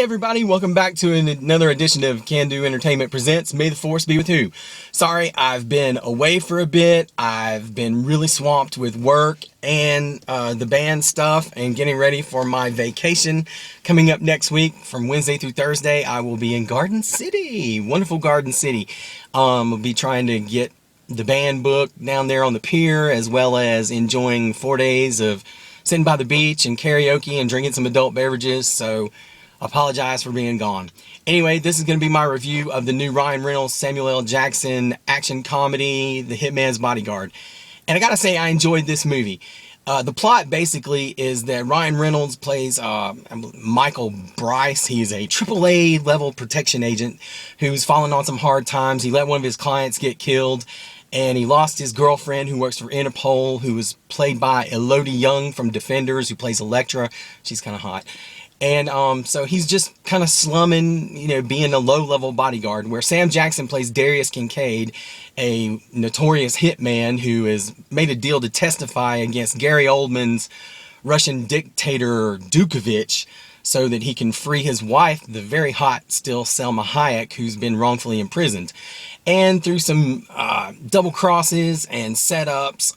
everybody, welcome back to another edition of Can Do Entertainment Presents May the Force Be With Who. Sorry, I've been away for a bit. I've been really swamped with work and the band stuff and getting ready for my vacation coming up next week. From Wednesday through Thursday, I will be in Garden City, wonderful Garden City. I'll be trying to get the band book down there on the pier, as well as enjoying 4 days of sitting by the beach and karaoke and drinking some adult beverages. So apologize for being gone. Anyway, this is going to be my review of the new Ryan Reynolds, Samuel L. Jackson action comedy, The Hitman's Bodyguard. And I gotta say, I enjoyed this movie. The plot basically is that Ryan Reynolds plays Michael Bryce. He's a AAA level protection agent who's fallen on some hard times. He let one of his clients get killed, and he lost his girlfriend who works for Interpol, who was played by Elodie Yung from Defenders, who plays Elektra. She's kind of hot. And so he's just kind of slumming, being a low-level bodyguard, where Sam Jackson plays Darius Kincaid, a notorious hitman who has made a deal to testify against Gary Oldman's Russian dictator Dukovich so that he can free his wife, the very hot still Selma Hayek, who's been wrongfully imprisoned. And through some double crosses and setups,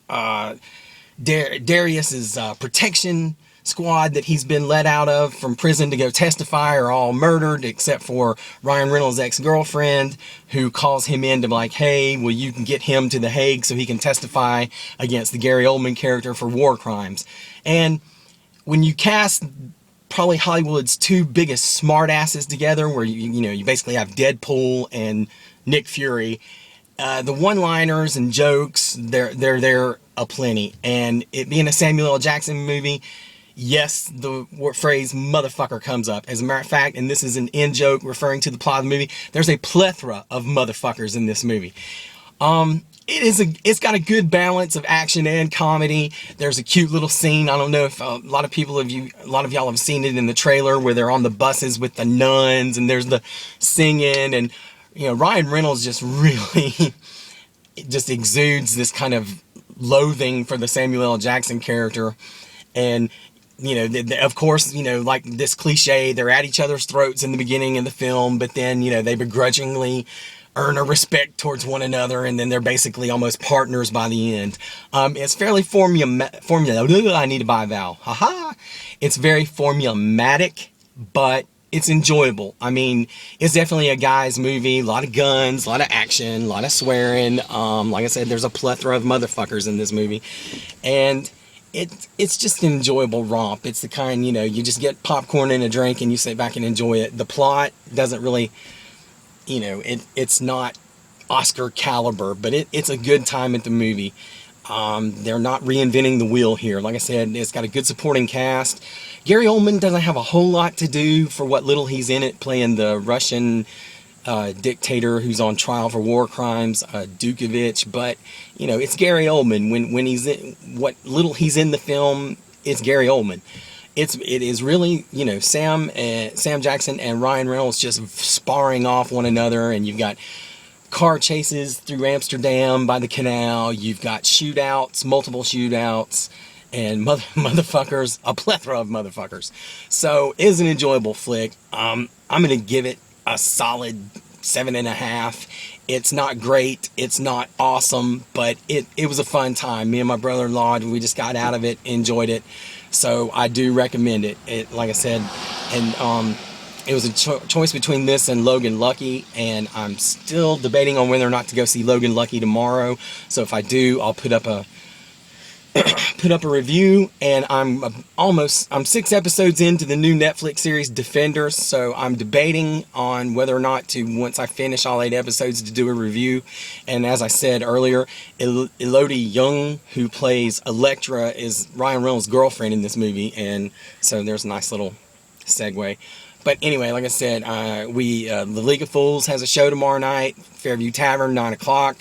Darius's protection squad that he's been let out of from prison to go testify are all murdered, except for Ryan Reynolds' ex-girlfriend, who calls him in to be like, hey, well, you can get him to The Hague so he can testify against the Gary Oldman character for war crimes. And when you cast probably Hollywood's two biggest smartasses together, where you basically have Deadpool and Nick Fury, the one-liners and jokes, they're there aplenty. And it being a Samuel L. Jackson movie, yes, the phrase motherfucker comes up. As a matter of fact, and this is an in-joke referring to the plot of the movie, there's a plethora of motherfuckers in this movie. It's got a good balance of action and comedy. There's a cute little scene. I don't know if a lot of y'all have seen it in the trailer, where they're on the buses with the nuns and there's the singing, and Ryan Reynolds just really just exudes this kind of loathing for the Samuel L. Jackson character. And of course, like this cliche, they're at each other's throats in the beginning of the film, but then, they begrudgingly earn a respect towards one another, and then they're basically almost partners by the end. It's fairly formula. I need to buy a vowel. Haha. It's very formulaic, but it's enjoyable. I mean, it's definitely a guy's movie. A lot of guns, a lot of action, a lot of swearing. Like I said, there's a plethora of motherfuckers in this movie, and it's just an enjoyable romp. It's the kind, you just get popcorn and a drink and you sit back and enjoy it. The plot doesn't really, it's not Oscar caliber, but it's a good time at the movie. They're not reinventing the wheel here. Like I said, it's got a good supporting cast. Gary Oldman doesn't have a whole lot to do for what little he's in it, playing the Russian dictator who's on trial for war crimes, Dukovich, but it's Gary Oldman. When he's in what little he's in the film, it's Gary Oldman. It is really Sam Jackson and Ryan Reynolds just sparring off one another, and you've got car chases through Amsterdam by the canal. You've got shootouts, multiple shootouts, and motherfuckers, a plethora of motherfuckers. So it is an enjoyable flick. I'm gonna give it a solid 7.5. It's not great, it's not awesome, but it was a fun time. Me and my brother-in-law, we just got out of it, enjoyed it, so I do recommend it. Like I said, and it was a choice between this and Logan Lucky, and I'm still debating on whether or not to go see Logan Lucky tomorrow. So if I do, I'll put up a review. And I'm 6 episodes into the new Netflix series Defenders, so I'm debating on whether or not to, once I finish all 8 episodes, to do a review. And as I said earlier, Elodie Yung, who plays Elektra, is Ryan Reynolds' girlfriend in this movie, and so there's a nice little segue. But anyway, like I said, the League of Fools has a show tomorrow night, Fairview Tavern, 9 o'clock.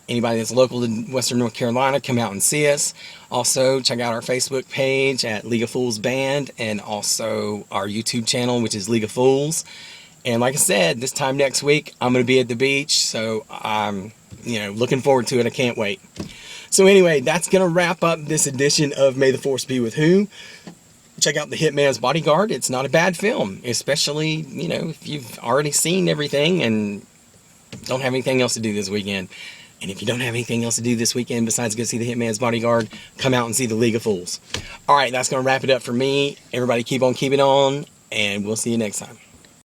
Anybody that's local to Western North Carolina, come out and see us. Also, check out our Facebook page at League of Fools Band, and also our YouTube channel, which is League of Fools. And like I said, this time next week, I'm going to be at the beach, so I'm looking forward to it. I can't wait. So anyway, that's going to wrap up this edition of May the Force Be With Who. check out The Hitman's Bodyguard. It's not a bad film, especially, you know, if you've already seen everything and don't have anything else to do this weekend. And if you don't have anything else to do this weekend besides go see The Hitman's Bodyguard, come out and see The League of Fools. All right, that's going to wrap it up for me. Everybody keep on keeping on, and we'll see you next time.